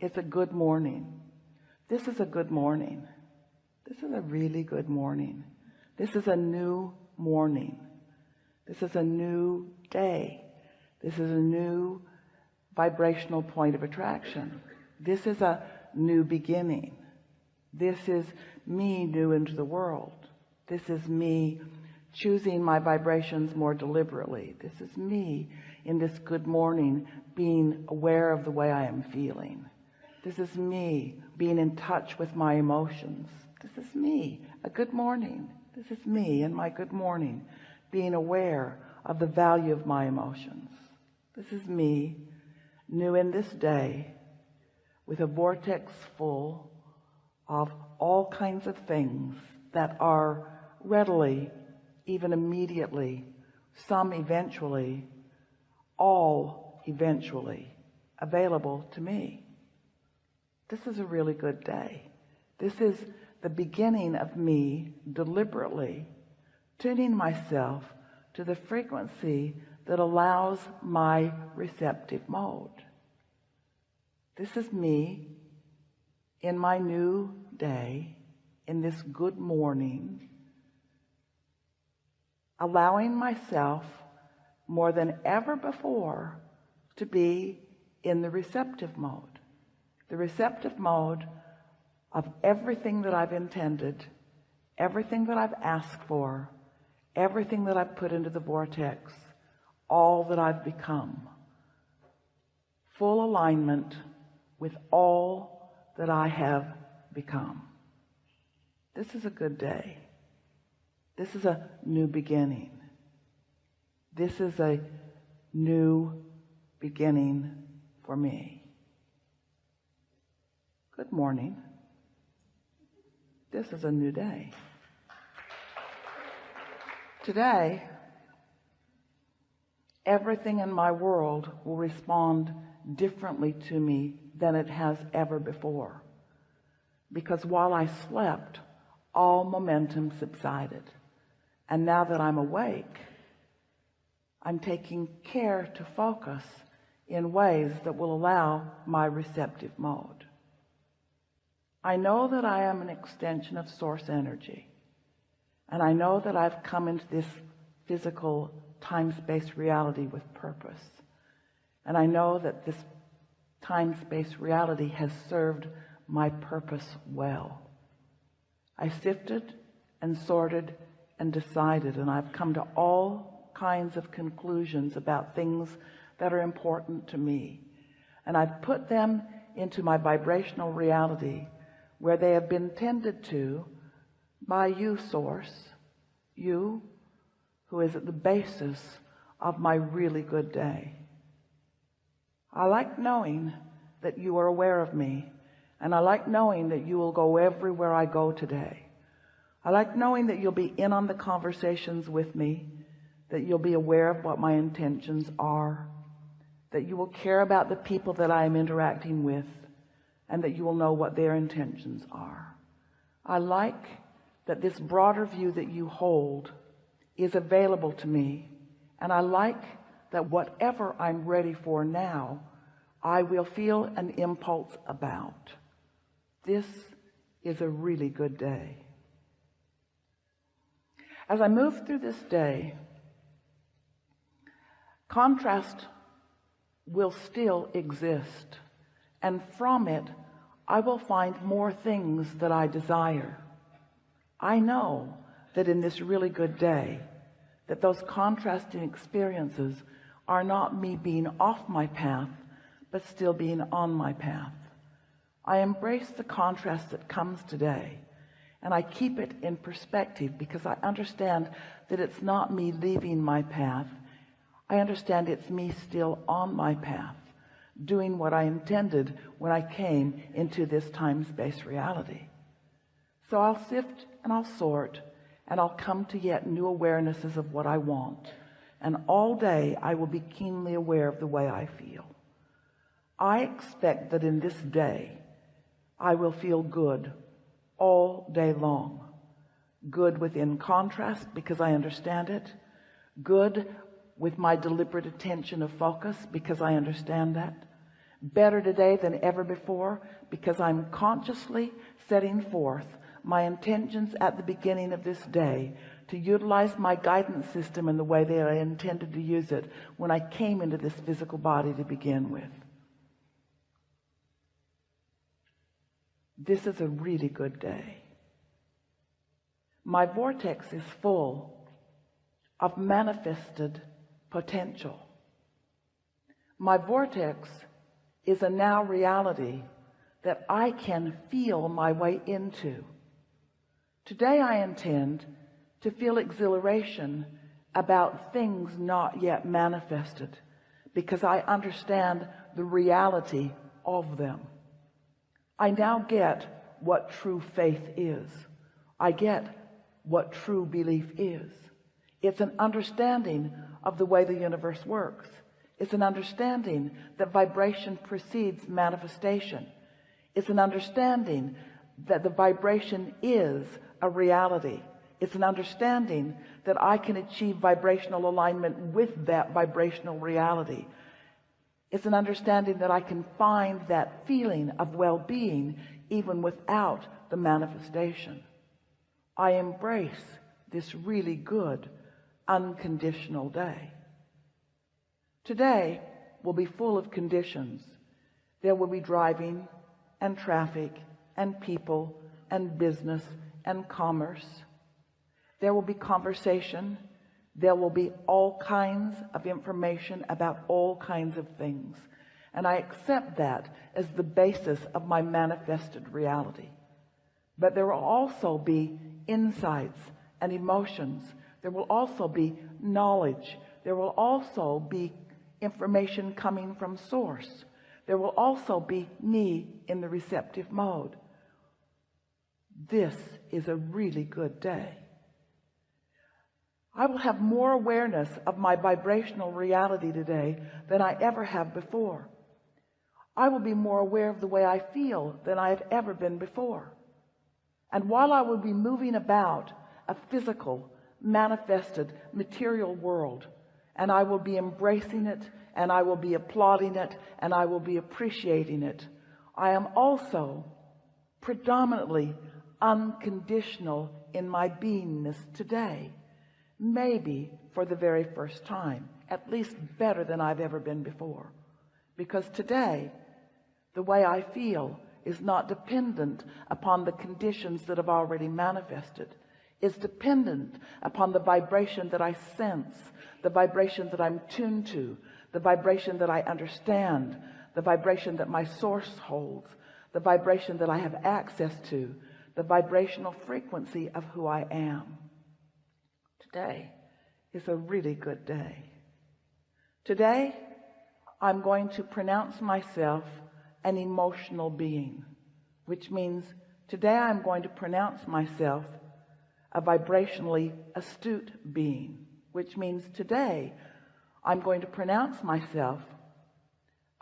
It's a good morning. This is a good morning. This is a really good morning. This is a new morning. This is a new day. This is a new vibrational point of attraction. This is a new beginning. This is me new into the world. This is me choosing my vibrations more deliberately. This is me in this good morning being aware of the way I am feeling. This is me being in touch with my emotions. This is me, a good morning. This is me in my good morning being aware of the value of my emotions. This is me new in this day with a vortex full of all kinds of things that are readily, even immediately, some eventually, all eventually available to me. This is a really good day. This is the beginning of me deliberately tuning myself to the frequency that allows my receptive mode. This is me in my new day, in this good morning, allowing myself more than ever before to be in the receptive mode. The receptive mode of everything that I've intended, everything that I've asked for, everything that I've put into the vortex, all that I've become. Full alignment with all that I have become. This is a good day. This is a new beginning. This is a new beginning for me. Good morning. This is a new day. Today, everything in my world will respond differently to me than it has ever before. Because while I slept, all momentum subsided. And now that I'm awake, I'm taking care to focus in ways that will allow my receptive mode. I know that I am an extension of source energy. And I know that I've come into this physical time-space reality with purpose. And I know that this time-space reality has served my purpose well. I sifted and sorted and decided, and I've come to all kinds of conclusions about things that are important to me. And I've put them into my vibrational reality where they have been tended to by you, Source, you who is at the basis of my really good day. I like knowing that you are aware of me, and I like knowing that you will go everywhere I go today. I like knowing that you'll be in on the conversations with me, that you'll be aware of what my intentions are, that you will care about the people that I am interacting with, and that you will know what their intentions are. I like that this broader view that you hold is available to me, and I like that whatever I'm ready for now, I will feel an impulse about. This is a really good day. As I move through this day, contrast will still exist, and from it I will find more things that I desire. I know that in this really good day, that those contrasting experiences are not me being off my path, but still being on my path. I embrace the contrast that comes today, and I keep it in perspective because I understand that it's not me leaving my path. I understand it's me still on my path, doing what I intended when I came into this time-space reality. So I'll sift and I'll sort, and I'll come to yet new awarenesses of what I want. And all day I will be keenly aware of the way I feel. I expect that in this day I will feel good all day long. Good within contrast because I understand it. Good with my deliberate attention of focus because I understand that. better today than ever before, because I'm consciously setting forth my intentions at the beginning of this day to utilize my guidance system in the way that I intended to use it when I came into this physical body to begin with. This is a really good day. My vortex is full of manifested potential. My vortex is a now reality that I can feel my way into. Today I intend to feel exhilaration about things not yet manifested, because I understand the reality of them. I now get what true faith is. I get what true belief is. It's an understanding of the way the universe works. It's an understanding that vibration precedes manifestation. It's an understanding that the vibration is a reality. It's an understanding that I can achieve vibrational alignment with that vibrational reality. It's an understanding that I can find that feeling of well-being even without the manifestation. I embrace this really good, unconditional day. Today will be full of conditions. There will be driving and traffic and people and business and commerce. There will be conversation. There will be all kinds of information about all kinds of things. And I accept that as the basis of my manifested reality. But there will also be insights and emotions. There will also be knowledge. There will also be information coming from source. There will also be me in the receptive mode. This is a really good day. I will have more awareness of my vibrational reality today than I ever have before. I will be more aware of the way I feel than I have ever been before. And while I will be moving about a physical, manifested, material world, and I will be embracing it, and I will be applauding it, and I will be appreciating it, I am also predominantly unconditional in my beingness today. Maybe for the very first time, at least better than I've ever been before. Because today, the way I feel is not dependent upon the conditions that have already manifested. It's dependent upon the vibration that I sense, the vibration that I'm tuned to, the vibration that I understand, the vibration that my source holds, the vibration that I have access to, the vibrational frequency of who I am. Today is a really good day. Today, I'm going to pronounce myself an emotional being, which means today I'm going to pronounce myself a vibrationally astute being, which means today I'm going to pronounce myself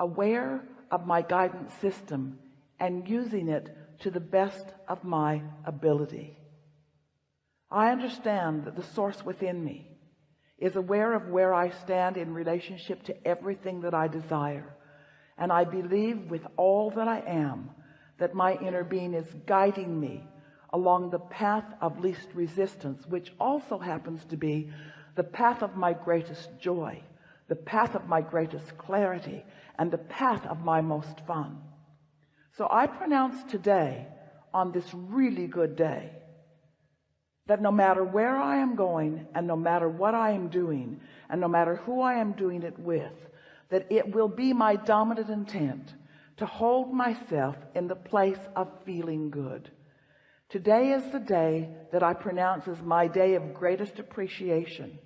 aware of my guidance system and using it to the best of my ability. I understand that the source within me is aware of where I stand in relationship to everything that I desire. And I believe with all that I am that my inner being is guiding me along the path of least resistance, which also happens to be the path of my greatest joy, the path of my greatest clarity, and the path of my most fun. So I pronounce today, on this really good day, that no matter where I am going, and no matter what I am doing, and no matter who I am doing it with, that it will be my dominant intent to hold myself in the place of feeling good. Today is the day that I pronounce as my day of greatest appreciation.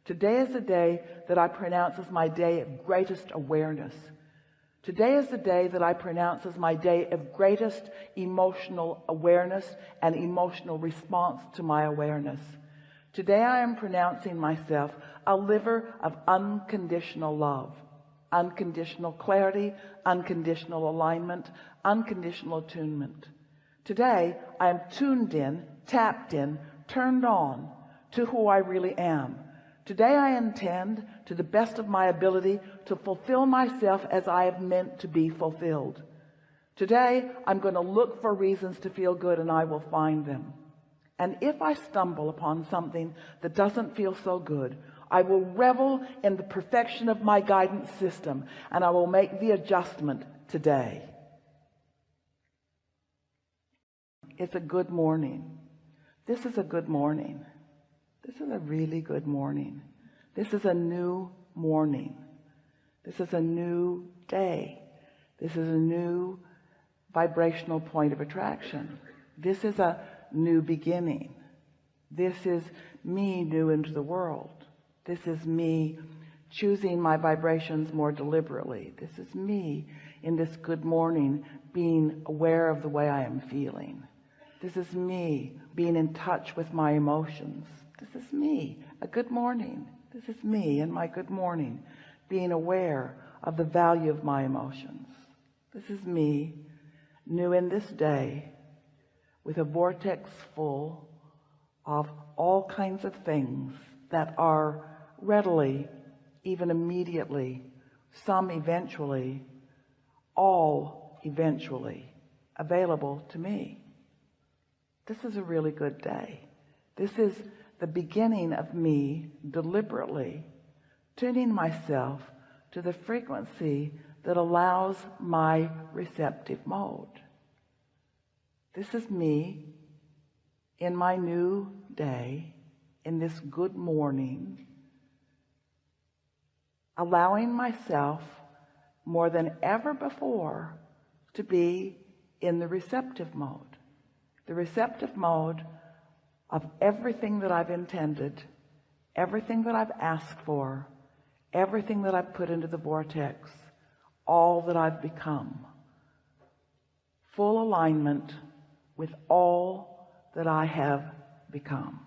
Today is the day that I pronounce as my day of greatest awareness. Today is the day that I pronounce as my day of greatest emotional awareness and emotional response to my awareness. Today I am pronouncing myself a liver of unconditional love, unconditional clarity, unconditional alignment, unconditional attunement. Today I am tuned in, tapped in, turned on to who I really am. Today I intend to the best of my ability to fulfill myself as I have meant to be fulfilled. Today, I'm going to look for reasons to feel good, and I will find them. And if I stumble upon something that doesn't feel so good, I will revel in the perfection of my guidance system, and I will make the adjustment today. It's a good morning. This is a good morning. This is a really good morning. This is a new morning. This is a new day. This is a new vibrational point of attraction. This is a new beginning. This is me new into the world. This is me choosing my vibrations more deliberately. This is me in this good morning being aware of the way I am feeling. This is me being in touch with my emotions. This is me, a good morning. This is me in my good morning being aware of the value of my emotions. This is me new in this day with a vortex full of all kinds of things that are readily, even immediately, some eventually, all eventually available to me. This is a really good day. This is the beginning of me deliberately tuning myself to the frequency that allows my receptive mode. This is me in my new day, in this good morning, allowing myself more than ever before to be in the receptive mode. The receptive mode of everything that I've intended, everything that I've asked for, everything that I've put into the vortex, all that I've become. Full alignment with all that I have become.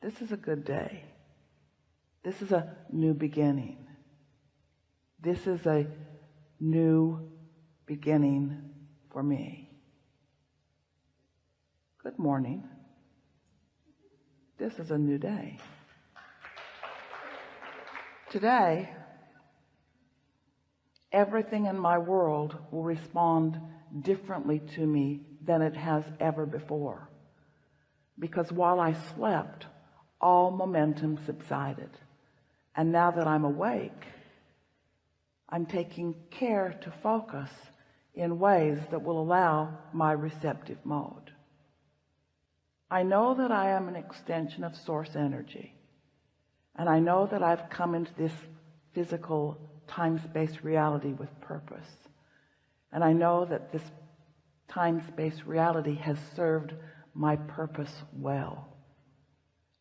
This is a good day. This is a new beginning. This is a new beginning for me. Good morning. This is a new day. Today, everything in my world will respond differently to me than it has ever before. Because while I slept, all momentum subsided. And now that I'm awake, I'm taking care to focus in ways that will allow my receptive mode. I know that I am an extension of source energy. And I know that I've come into this physical time-space reality with purpose. And I know that this time-space reality has served my purpose well.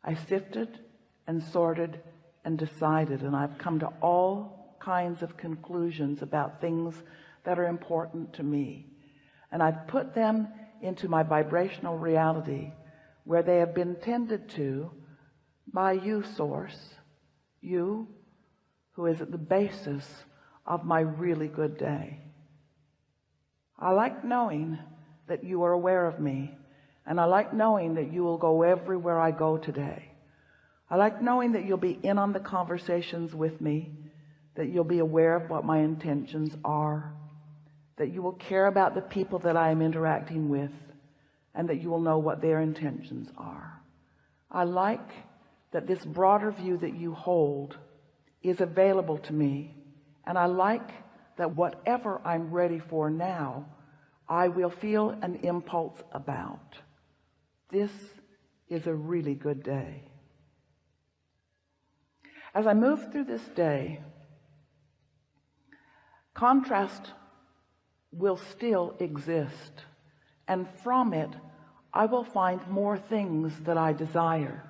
I sifted and sorted and decided, and I've come to all kinds of conclusions about things that are important to me. And I've put them into my vibrational reality where they have been tended to by you, Source, you who is at the basis of my really good day. I like knowing that you are aware of me, and I like knowing that you will go everywhere I go today. I like knowing that you'll be in on the conversations with me, that you'll be aware of what my intentions are, that you will care about the people that I am interacting with, and that you will know what their intentions are. I like that this broader view that you hold is available to me, and I like that whatever I'm ready for now, I will feel an impulse about. This is a really good day. As I move through this day, contrast will still exist, and from it I will find more things that I desire.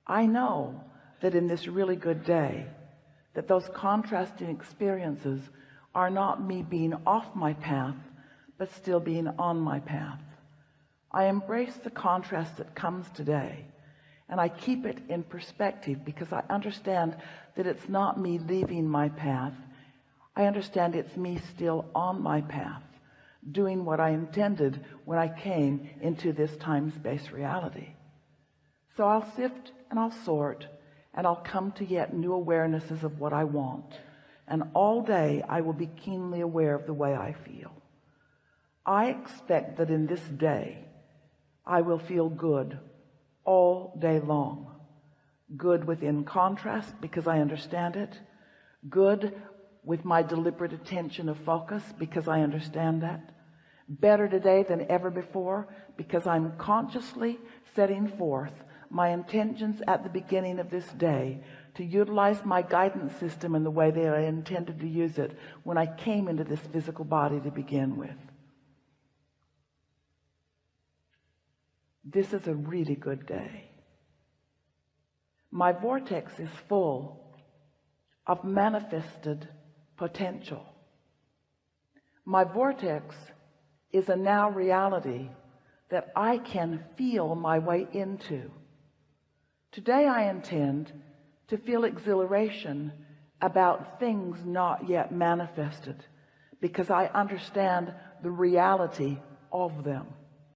I know that in this really good day, that those contrasting experiences are not me being off my path, but still being on my path. I embrace the contrast that comes today, and I keep it in perspective because I understand that it's not me leaving my path. I understand it's me still on my path, doing what I intended when I came into this time-space reality. So I'll sift and I'll sort and I'll come to yet new awarenesses of what I want, and all day I will be keenly aware of the way I feel. I expect that in this day I will feel good all day long. Good within contrast because I understand it. Good with my deliberate attention of focus because I understand that. Better today than ever before because I'm consciously setting forth my intentions at the beginning of this day to utilize my guidance system in the way that I intended to use it when I came into this physical body to begin with. This is a really good day. My vortex is full of manifested potential. My vortex is a now reality that I can feel my way into. Today I intend to feel exhilaration about things not yet manifested because I understand the reality of them.